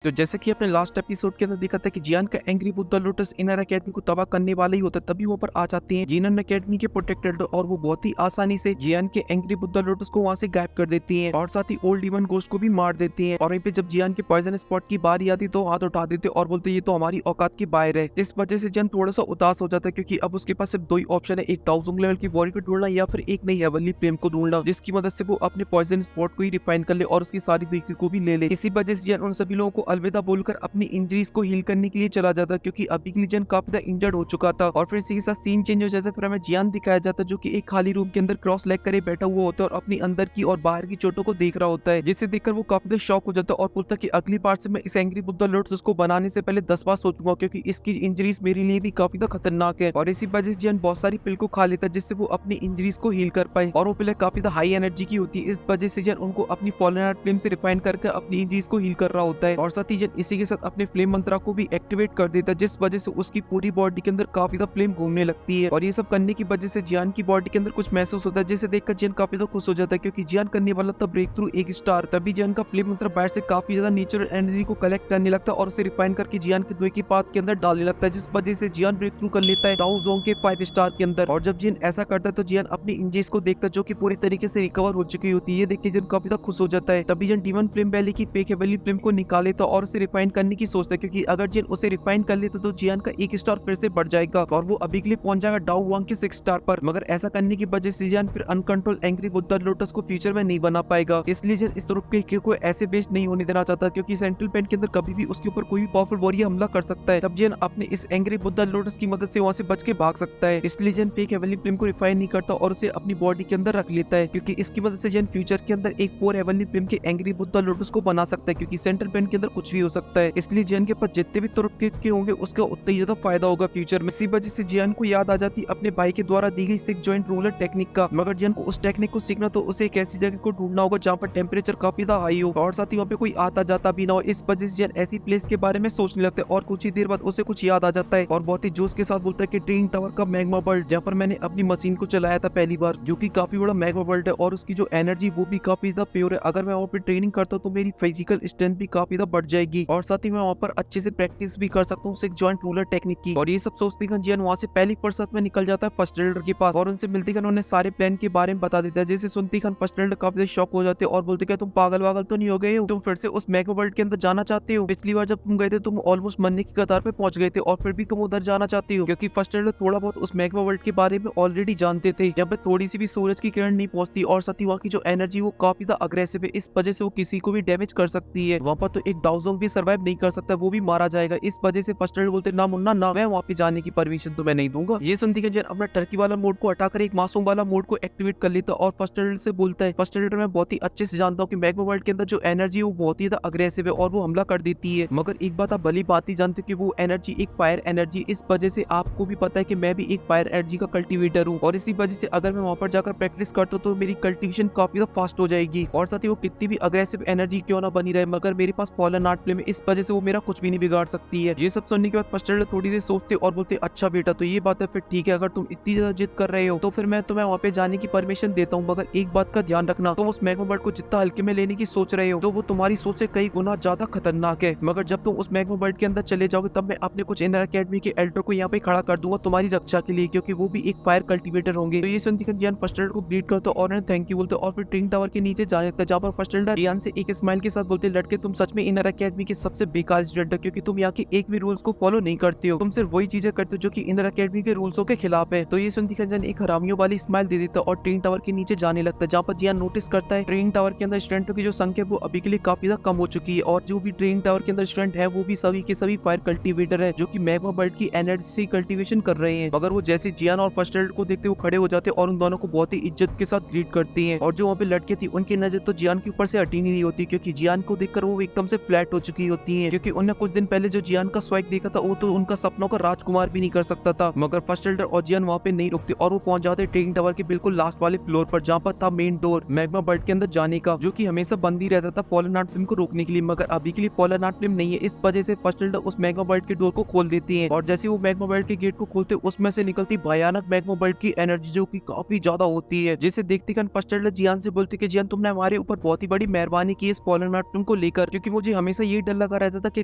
तो जैसे कि अपने लास्ट एपिसोड के अंदर देखा था कि जियान का angry would the lotus inner academy को तबाह करने वाला ही होता है, तभी वहाँ पर आ जाते हैं जिनन एकेडमी के प्रोटेक्टर और वो बहुत ही आसानी से जियान के एंग्री वुड द लोटस को वहाँ से गायब कर देती हैं और साथ ही ओल्ड डीमन गोस्ट को भी मार देती हैं। और वहीं पे जब जियान के पॉइजन स्पॉट की बारी आती तो हाथ उठा देते और बोलते ये तो हमारी औकात के बाहर है। इस वजह से जियान थोड़ा सा उदास हो जाता है क्योंकि अब उसके पास सिर्फ दो ही ऑप्शन है, एक टाउजुंग लेवल की बॉडी को ढूंढना या फिर एक नई हेवनली फ्लेम को ढूंढना जिसकी मदद से वो अपने पॉइजन स्पॉट को ही रिफाइन कर ले और उसकी सारी दुखी को भी ले ले। इसी वजह से जियान उन सभी लोगों को अलविदा बोलकर अपनी इंजरीज को हील करने के लिए चला जाता क्योंकि अभी के लिए जियान काफी ज्यादा इंजर्ड हो चुका था। और फिर इसी के साथ सीन चेंज हो जाता है, फिर हमें जियान दिखाया जाता है जो कि एक खाली रूम के अंदर क्रॉस लेग करे बैठा हुआ होता है और अपनी अंदर की और बाहर की चोटों को देख रहा होता है, जिसे देखकर वो काफी ज्यादा शॉक हो जाता है और बोलता है कि अगली बार से मैं इस एंग्री बुद्धा लोटस को बनाने से पहले 10 बार सोचूंगा क्योंकि इसकी इंजरीज मेरे लिए भी काफी ज्यादा खतरनाक है। और इसी वजह से जियान बहुत सारी पिल को खा लेता है जिससे वो अपनी इंजरीज को हील कर पाए और वो पिल काफी ज्यादा हाई एनर्जी की होती है। इस वजह से जियान उनको अपनी फॉलन हार्ट फ्लेम से रिफाइन करके अपनी इंजरीज को हील कर रहा होता है और साथ ही जियान इसी के साथ अपने फ्लेम मंत्रा को भी एक्टिवेट कर देता है जिस वजह से उसकी पूरी बॉडी के अंदर काफी ज्यादा फ्लेम घूमने लगती है। और ये सब करने की वजह से जियान की बॉडी के अंदर कुछ महसूस होता है जिसे देखकर जियान काफी ज्यादा खुश हो जाता है क्योंकि जियान करने वाला था ब्रेक थ्रू एक स्टार। तभी जियान का फ्लेम मंत्र बाहर से काफी ज्यादा नेचुरल एनर्जी को कलेक्ट करने लगता है और उसे रिफाइन करके जियान के द्वे की पाथ के अंदर डालने लगता है जिस वजह से जियान ब्रेक थ्रू कर लेता है डाउ जोंग के 5 स्टार के अंदर। और जब जियान ऐसा करता है तो जियान अपनी इंजरीज को देखता है जो कि पूरी तरीके से रिकवर हो चुकी होती है। ये देख के जियान काफी ज्यादा खुश हो जाता है। तभी जियान डीमन फ्लेम वैली की फेक हेवनली फ्लेम को निकाल लेता और उसे रिफाइन करने की सोचता है क्योंकि अगर जियान उसे रिफाइन कर लेता तो जियान का एक स्टार फिर से बढ़ जाएगा और वो अभी के लिए पहुंच जाएगा डाउ वांग के 6 स्टार पर। मगर ऐसा करने की वजह से जियान फिर अनकंट्रोल एंग्री बुद्धा लोटस को फ्यूचर में नहीं बना पाएगा, इसलिए जियान इस तरफ के को ऐसे बेस्ट नहीं होने देना चाहता क्योंकि सेंट्रल पेंट के अंदर कभी भी उसके ऊपर कोई भी पावरफुल वॉरियर हमला कर सकता है। तब जियान अपने इस एंग्री बुद्धा लोटस की मदद से वहां से बच के भाग सकता है, इसलिए जियान फेक हेवनली फ्लेम को रिफाइन नहीं करता और उसे अपनी बॉडी के अंदर रख लेता है क्योंकि इसकी मदद से जियान फ्यूचर के अंदर एक 4 हेवनली फ्लेम के एंग्री बुद्धा लोटस को बना सकता है क्योंकि सेंट्रल पेंट के अंदर कुछ भी हो सकता है। इसलिए जियान के पास जितने भी तुर्क के होंगे उसका उतना ही ज्यादा फायदा होगा फ्यूचर में। इसी वजह से जियान को याद आ जाती अपने भाई के द्वारा दी गई 6 जॉइंट रूलर टेक्निक का। मगर जियान को उस टेक्निक को सीखना तो उसे एक ऐसी जगह को ढूंढना होगा जहाँ पर टेम्परेचर काफी ज्यादा हाई हो और साथ ही वहाँ पे कोई आता जाता भी ना हो। इस वजह से जियान ऐसी प्लेस के बारे में सोचने लगता है और कुछ ही देर बाद उसे कुछ याद आ जाता है और बहुत ही जोश के साथ बोलता है कि ट्रेनिंग टावर का मैग्मा वर्ल्ड जहाँ पर मैंने अपनी मशीन को चलाया था पहली बार, जो कि काफी बड़ा मैग्मा वर्ल्ड है और उसकी जो एनर्जी वो भी काफी ज्यादा प्योर है। अगर मैं वहाँ पे ट्रेनिंग करता हूँ तो मेरी फिजिकल स्ट्रेंथ भी काफी ज्यादा बढ़ जाएगी और साथ ही मैं वहाँ पर अच्छे से प्रैक्टिस भी कर सकता हूँ एक जॉइंट रूलर टेक्निक की। और ये सब सोचते ही जियान वहाँ से पहली फुर्सत में निकल जाता है फर्स्ट एल्डर के पास और उनसे मिलते ही उन्हें सारे प्लान के बारे में बता देता है। जैसे सुनते ही फर्स्ट एल्डर काफी शॉक हो जाते हैं और बोलते तुम पागल वागल तो नहीं हो गए हो, तुम फिर से उस मैग्मा वर्ल्ड के अंदर जाना चाहते हो? पिछली बार जब तुम गए थे तुम ऑलमोस्ट मरने की कतार पे पहुंच गए थे और फिर भी तुम उधर जाना चाहते हो क्योंकि फर्स्ट एल्डर थोड़ा बहुत उस मैग्मा वर्ल्ड के बारे में ऑलरेडी जानते थे जब थोड़ी सी भी सूरज की किरण नहीं पहुंचती और साथ ही वहाँ की जो एनर्जी वो काफी ज्यादा अग्रेसिव है, इस वजह से वो किसी को भी डैमेज कर सकती है। वहाँ पर तो एक डाउजोंग भी सर्वाइव नहीं कर सकता, वो भी मारा जाएगा। इस वजह से फर्स्ट एल्डर बोलते ना मुन्ना ना, मैं वहाँ पे जाने की परमिशन तो मैं नहीं दूंगा। ये सुनती है अपना टर्की वाला मोड को हटाकर एक मासूम वाला मोड को एक्टिवेट कर लेता और फर्स्ट एल्डर से बोलता है फर्स्ट एल्डर मैं बहुत ही अच्छे से जानता हूँ कि मैग्मा वर्ल्ड के अंदर जो एनर्जी है वो बहुत ही ज्यादा अग्रेसिव है और वो हमला कर देती है। मगर एक बात आप भली बात ही जानते हो कि वो एनर्जी एक फायर एनर्जी, इस वजह से आपको भी पता है कि मैं भी एक फायर एनर्जी का कल्टीवेटर हूँ और इसी वजह से अगर मैं वहाँ पर जाकर प्रैक्टिस करता हूँ तो मेरी कल्टीवेशन काफी ज्यादा फास्ट हो जाएगी और साथ ही वो कितनी भी अग्रेसिव एनर्जी क्यों ना बनी रहे मगर मेरे पास फॉलन आर्ट फ्लेम है, इस वजह से वो मेरा कुछ भी नहीं बिगाड़ सकती है। ये सब सुनने के बाद फर्स्ट एल्डर थोड़ी देर सोचते और बोलते अच्छा बेटा तो ये बात है, फिर ठीक है, अगर तुम इतनी ज्यादा जिद कर रहे हो तो फिर मैं तुम्हें वहाँ पे जाने की परमिशन देता हूँ, मगर एक बात का ध्यान रखना, तुम उस मैग्मा वर्ल्ड को जितना हल्के में लेने की सोच रहे हो तो वो तुम्हारी सोच से कई गुना ज्यादा खतरनाक है। मगर जब तुम उस मैग्मा वर्ल्ड के अंदर चले जाओगे तब मैं अपने कुछ इनर एकेडमी के एल्डर को यहाँ पे खड़ा कर दूंगा तुम्हारी रक्षा के लिए क्योंकि वो भी एक फायर कल्टीवेटर होंगे। तो ये सुनती जियान फर्स्ट एल्डर को ग्रीट करते और थैंक यू बोलते और फिर ट्रेनिंग टावर के नीचे जाने लगता है जहाँ पर फर्स्ट एल्डर जियान से एक स्माइल के साथ बोलते लड़के तुम सच में इनर एकेडमी के सबसे बेकार स्टूडेंट हो क्योंकि तुम यहाँ के एक भी रूल्स को फॉलो नहीं करते हो, तुम सिर्फ वही चीजें करते हो जो कि इनर एकेडमी के रूल्सों के खिलाफ है। तो ये सुनती जियान एक हरामियों वाली स्माइल दे देता और ट्रेनिंग टावर के नीचे जाने लगता है जहाँ पर जियान नोटिस करता है ट्रेनिंग टावर के अंदर स्टूडेंटों की जो संख्या वो अभी के लिए काफी ज्यादा कम हो चुकी है और जो भी ट्रेनिंग टावर के अंदर स्टूडेंट है वो भी सभी के सभी फायर कल्टीवेटर है जो कि मैग्मा वर्ल्ड की एनर्जी से कल्टीवेशन कर रहे हैं। मगर वो जैसे जियान और फर्स्ट एल्डर को देखते वो खड़े हो जाते और उन दोनों को बहुत ही इज्जत के साथ ग्रीट करती हैं और जो वहाँ पे लड़के थी उनकी नजर तो जियान के ऊपर से हटी नहीं होती क्योंकि जियान को देखकर वो एकदम से फ्लैट हो चुकी होती है क्योंकि उन्हें कुछ दिन पहले जो जियान का स्वैग देखा था वो तो उनका सपनों का राजकुमार भी नहीं कर सकता था। मगर फर्स्ट एल्डर और जियान वहाँ पे नहीं रुकते और वो पहुंच जाते ट्रेनिंग टावर के बिल्कुल लास्ट वाले फ्लोर पर जहाँ पर था मेन डोर मैग्मा वर्ल्ड के अंदर जाने का, जो कि हमेशा बंद ही रहता था फॉलन आर्ट फ्लेम को रोकने के लिए। मगर अभी के लिए फॉलन आर्ट फ्लेम नहीं है, इस वजह से फर्स्ट एल्डर उस मैग्मा वर्ल्ड के डोर को खोल देती है और जैसे वो मैग्मा वर्ल्ड के गेट को खोलते उसमें से निकलती भयानक मैग्मा वर्ल्ड की एनर्जी जो कि काफी ज्यादा होती है, जिसे देखते फर्स्ट एल्डर जियान से बोलते कि जियान तुमने हमारे ऊपर बहुत ही बड़ी मेहरबानी की इस फॉलन आर्ट फ्लेम को लेकर, क्योंकि मुझे हमेशा हमेशा ये डर लगा रहता था कि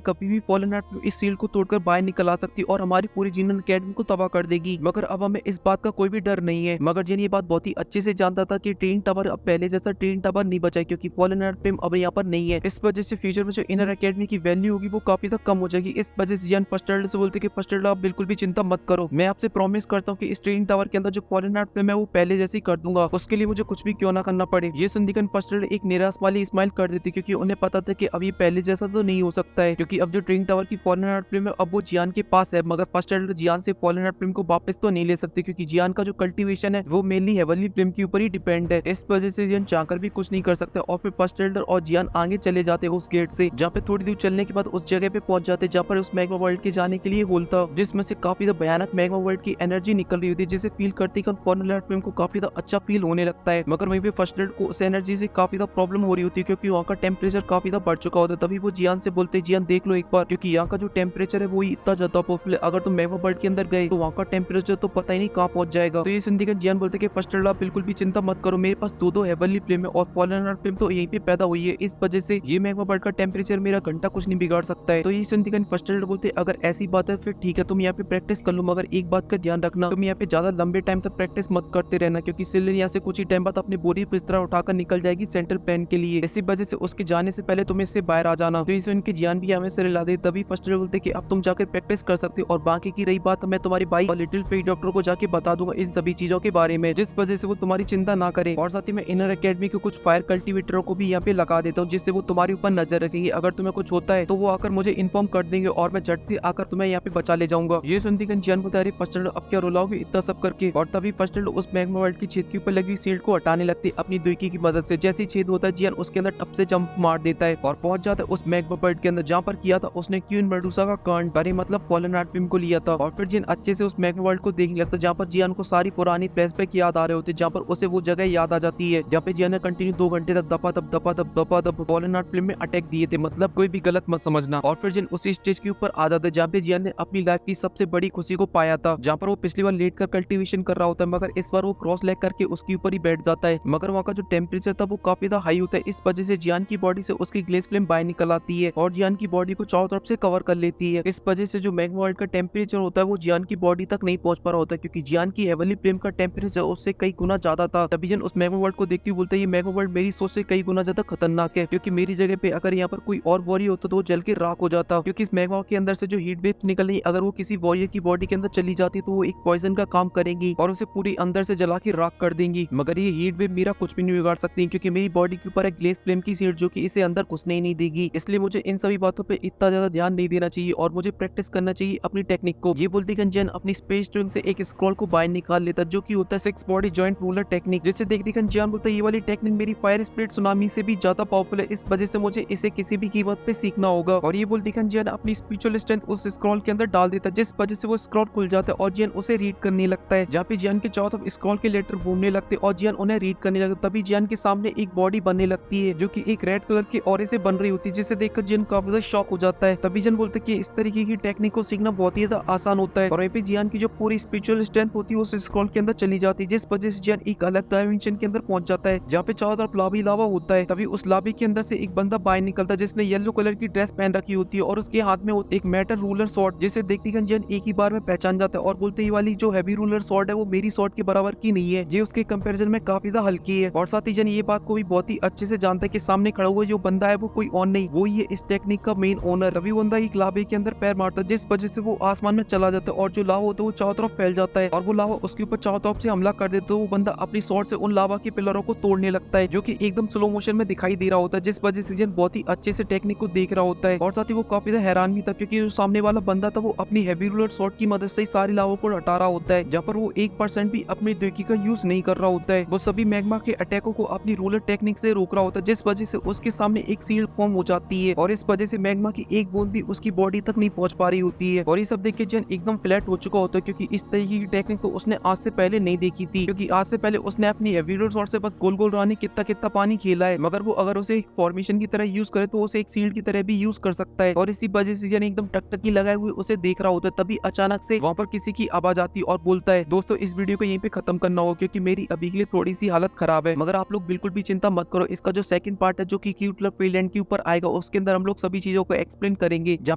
कभी भी फॉलन आर्ट इस सील्ड को तोड़कर बाहर निकल आ सकती और हमारी पूरी जीनन अकेडमी को तबाह कर देगी। मगर अब हमें इस बात का कोई भी डर नहीं है। मगर जिन ये बात बहुत ही अच्छे से जानता था कि ट्रेन टावर अब पहले जैसा ट्रेन टावर नहीं बचा है, क्योंकि फॉलन आर्ट पे अब यहाँ पर नहीं है। इस वजह से फ्यूचर में जो इनर अकेडमी की वैल्यू होगी वो काफी तक कम हो जाएगी। इस वजह से जियान फर्स्ट एल्डर से बोलते कि फर्स्ट एल्डर आप बिल्कुल भी चिंता मत करो, मैं आपसे प्रॉमिस करता हूँ कि इस ट्रेन टावर के अंदर जो फॉलन आर्ट फिल्म है वो पहले जैसी कर दूंगा, उसके लिए मुझे कुछ भी क्यों ना करना पड़े। ये सुनकर फर्स्ट एल्डर एक निराश वाली स्माइल कर देती, क्योंकि उन्हें पता था कि अब ये पहले जैसा तो नहीं हो सकता है, क्योंकि अब जो ट्रेन टावर की फॉलन आर्ट फिल्म है अब वो जियान के पास है। मगर फर्स्ट एल्डर जियान से फॉलन आर्ट फिल्म को वापस तो नहीं ले सकते, क्योंकि जियान का जो कल्टीवेशन है वो मेनली हेवनली फिल्म के ऊपर ही डिपेंड है। इस वजह से जियान चाहकर भी कुछ नहीं कर सकते। और फिर फर्स्ट एल्डर और जियान आगे चले जाते उस गेट से, जहाँ पे थोड़ी दूर चलने के बाद उस जगह पे पहुंच जाते जहाँ पर उस मैग्मा वर्ल्ड के जाने के लिए होल था, जिसमें से काफी भयानक मैग्मा वर्ल्ड की एनर्जी निकल रही होती है, जिसे फील करते ही फॉलन आर्ट फिल्म को काफी अच्छा फील होने लगता है। मगर वहीं पे फर्स्ट एल्डर को उस एनर्जी से काफी प्रॉब्लम हो रही होती है, क्योंकि वहाँ का टेम्परेचर काफी बढ़ चुका होता है। तभी वो जियान से बोलते जियान देख लो एक बार, क्योंकि यहाँ का जो टेम्परेचर है वो इतना ज्यादा पॉपुलर, अगर तुम मैग्मा वर्ल्ड के अंदर गए तो वहाँ का टेम्परेचर तो पता ही नहीं कहाँ पहुंच जाएगा। तो ये सुनकर जियान बोलते कि फर्स्ट एल्डर आप बिल्कुल भी चिंता मत करो, मेरे पास दो हेवनली फिल्म है और फॉलन आर्ट फिल्म तो यहीं पे पैदा हुई है, इस वजह से ये मैग्मा वर्ल्ड का टेम्परेचर मेरा घंटा कुछ नहीं बिगाड़ सकता है। तो ये सुनकर फर्स्ट एल्डर बोलते अगर ऐसी बात है फिर ठीक है, तुम यहाँ पे प्रैक्टिस कर लो, मगर एक बात का ध्यान रखना, तुम यहाँ पे ज्यादा लंबे टाइम तक प्रैक्टिस मत करते रहना, क्योंकि सिलिन यहाँ से कुछ ही टाइम बाद अपनी बोरी बिस्तरा उठाकर निकल जाएगी सेंट्रल प्लान के लिए। इसी वजह से उसके जाने से पहले तुम्हें इससे बाहर आ जाना। तो इसे उनकी जान भी हमें सिर ला दे। तभी फर्स्ट एल्डर बोलते कि अब तुम जाकर प्रैक्टिस कर सकते हो, और बाकी की रही बात मैं तुम्हारी भाई और लिटिल फेरी डॉक्टर को जाके बता दूंगा इन सभी चीजों के बारे में, जिस वजह से वो तुम्हारी चिंता ना करे। और साथ ही मैं इनर अकेडमी के कुछ फायर कल्टिवेटरों को भी यहाँ पे लगा देता हूँ, जिससे वो तुम्हारे ऊपर नजर रखेंगे। अगर तुम्हें कुछ होता है तो वो आकर मुझे इन्फॉर्म कर देंगे और मैं झट से आकर तुम्हें यहाँ पे बचा ले जाऊंगा। ये सुनती जियान बता रही फर्स्ट एल्डर अब क्या रुलाओगे इतना सब करके। और तभी फर्स्ट एल्डर उस मैग्मा वर्ल्ड की छेद के ऊपर लगी सील्ड को हटाने लगती अपनी दुईकी की मदद से। जैसे छेद होता है जियान उसके अंदर टप से जंप मार देता है और पहुंच जाता है उस मैग्मा वर्ल्ड के अंदर, जहाँ पर किया था उसने क्वीन मेडुसा का कांड, अरे मतलब फॉलन आर्ट फिल्म को लिया था। और फिर जियान अच्छे से उस मैग्मा वर्ल्ड को देखने लगता है, जहाँ पर जियान को सारी पुरानी फ्लैशबैक याद आ रहे होते, जहाँ पर उसे वो जगह याद आ जाती है जहाँ पे जियान ने कंटिन्यू 2 घंटे तक दपा फॉलन आर्ट फिल्म में अटैक दिए थे। मतलब कोई भी गलत मत समझना। और फिर जियान उसी स्टेज के ऊपर आ जाता है जहाँ पे जियान ने अपनी लाइफ की सबसे बड़ी खुशी को पाया था, जहाँ पर वो पिछली बार लेट कर कल्टीवेशन कर रहा होता है, मगर इस बार वो क्रॉस लेग करके उसके ऊपर ही बैठ जाता है। मगर वहाँ का जो टेम्परेचर था वो काफी हाई होता है, इस वजह से जियान की बॉडी से उसकी ग्लेस फ्लेम बाहर निकल आती है और जियान की बॉडी को चारों तरफ से कवर कर लेती है। इस वजह से जो मैग्मा वर्ल्ड का टेम्परेचर होता है वो जियान की बॉडी तक नहीं पहुंच पा रहा होता, क्योंकि जियान की हेवनली फ्लेम का टेम्परेचर उससे कई गुना ज्यादा था। तभी जियान उस मैग्मा वर्ल्ड को देखती हुई बोलता है ये मैग्मा वर्ल्ड मेरी सोच से कई गुना ज्यादा खतरनाक है, क्योंकि मेरी जगह पे अगर यहाँ पर कोई और वॉरियर होता तो वो जल के राख हो जाता, क्योंकि इस मैग्मा के अंदर से जो हीट वेव्स निकल रही अगर वो किसी वॉरियर की बॉडी के अंदर चली जाती तो वो एक पॉइजन का काम करेंगी और उसे पूरी अंदर से जला के राख कर देंगी। मगर ये हीट वेव मेरा कुछ भी नहीं बिगाड़ सकती, क्योंकि मेरी बॉडी के ऊपर एक ग्लेस फ्लेम की सीट जो कि इसे अंदर घुसने ही नहीं देगी। इसलिए मुझे इन सभी बातों पे इतना ज्यादा ध्यान नहीं देना चाहिए और मुझे प्रैक्टिस करना चाहिए अपनी टेक्निक को। ये बोलती जियान अपनी स्पेस स्ट्रिंग से एक स्क्रॉल को बाहर निकाल लेता, जो कि होता है 6 बॉडी जॉइंट रूलर टेक्निक, जिसे देखती जियान बोलता है ये वाली टेक्निक मेरी फायर स्पिरिट सुनामी से भी ज्यादा पावरफुल है, इस वजह से मुझे इसे किसी भी कीमत पे सीखना होगा। और ये बोलती जियान अपनी स्पिरिचुअल स्ट्रेंथ उस स्क्रॉल के अंदर डाल देता, जिस वजह से वो स्क्रॉल खुल जाता है और जियान उसे रीड करने लगता है, जहाँ पे जियान के चारों तरफ स्क्रॉल के लेटर घूमने लगते और जियान उन्हें रीड करने लगता। तभी जियान के सामने एक बॉडी बनने लगती है जो कि एक रेड कलर के ऑरे से बन रही होती है, जिसे देखकर जियान काफी ज्यादा शॉक हो जाता है। तभी जियान बोलते कि इस तरीके की टेक्निक को सीखना बहुत ही ज्यादा आसान होता है और वहीं पे जियान की जो पूरी स्पिरिचुअल स्ट्रेंथ होती है उस स्क्रॉल के अंदर चली जाती है, जिस वजह से जियान एक अलग डायमेंशन के अंदर पहुंच जाता है जहाँ पे चारों तरफ लावा ही लावा होता है। तभी उस लाबी के अंदर से एक बंदा बाहर निकलता है जिसने येलो कलर की ड्रेस पहन रखी होती है और उसके हाथ में एक मेटल रूलर स्वॉर्ड, जिसे देखती जियान एक ही बार में पहचान जाता है और बोलते ही वाली जो हैवी रूलर स्वॉर्ड है वो मेरी स्वॉर्ड के बराबर की नहीं है, ये उसके कंपैरिजन में काफी ज्यादा हल्की है। और साथ ही जियान ये बात को भी बहुत ही अच्छे से जानता है कि सामने खड़ा हुआ जो बंदा है वो कोई और नहीं, वो ही है इस टेक्निक का मेन ओनर। तभी बंदा एक लावे के अंदर पैर मारता है, जिस वजह से वो आसमान में चला जाता है और जो लावा होता है वो चारों तरफ फैल जाता है और वो लावा उसके ऊपर चारों तरफ से हमला कर देता है। वो बंदा अपनी स्वॉर्ड से उन लावा के पिलरों को तोड़ने लगता है, जो कि एकदम स्लो मोशन में दिखाई दे रहा होता है, जिस वजह से जियान बहुत ही अच्छे से टेक्निक को देख रहा होता है। और साथ ही वो काफी ज्यादा हैरान भी था, क्योंकि जो सामने वाला बंदा था वो अपनी हैवी रूलर स्वॉर्ड की मदद से सारी लावा को हटा रहा होता है, जहाँ पर वो 1% भी अपनी दुकी का यूज नहीं कर रहा होता है। वो सभी मैग्मा के अटैकों को अपनी रूलर टेक्निक से रोक रहा होता है, जिस वजह से उसके सामने एक सील्ड फॉर्म हो जाती है और इस वजह से मैग्मा की एक बूंद भी उसकी बॉडी तक नहीं पहुंच पा रही होती है। और ये सब देख के जियान एकदम फ्लैट हो चुका होता है, क्योंकि इस तरीके की टेक्निक तो उसने आज से पहले नहीं देखी थी, क्योंकि आज से पहले उसने अपनी हैवी रूलर स्वॉर्ड से बस गोल गोल रानी कितना कितना पानी खेला है, मगर वो अगर उसे एक फॉर्मेशन की तरह यूज करे तो उसे एक सील्ड की तरह भी यूज कर सकता है। और इसी वजह से जियान एकदम टकटकी लगाए हुए उसे देख रहा होता है। तभी अचानक से वहाँ पर किसी की आवाज आती और बोलता है दोस्तों इस वीडियो को यहीं पे खत्म करना होगा, क्योंकि मेरी अभी के लिए थोड़ी सी हालत खराब है, मगर आप लोग बिल्कुल भी चिंता मत करो, इसका जो सेकंड पार्ट है जो कि क्यूट लव फ्रीलैंड के ऊपर आएगा उसके अंदर हम लोग सभी चीजों को एक्सप्लेन करेंगे, जहाँ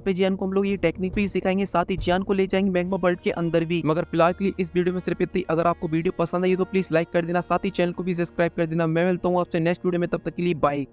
पे जियान को हम लोग ये टेक्निक भी सिखाएंगे, साथ ही जियान को ले जाएंगे मैग्मा वर्ल्ड के अंदर भी। मगर फिलहाल के लिए इस वीडियो में सिर्फ इतना ही। अगर आपको वीडियो पसंद आई तो प्लीज लाइक कर देना, साथ ही चैनल को भी सब्सक्राइब कर देना। मैं मिलता हूँ आपसे नेक्स्ट वीडियो में, तब तक के लिए बाय।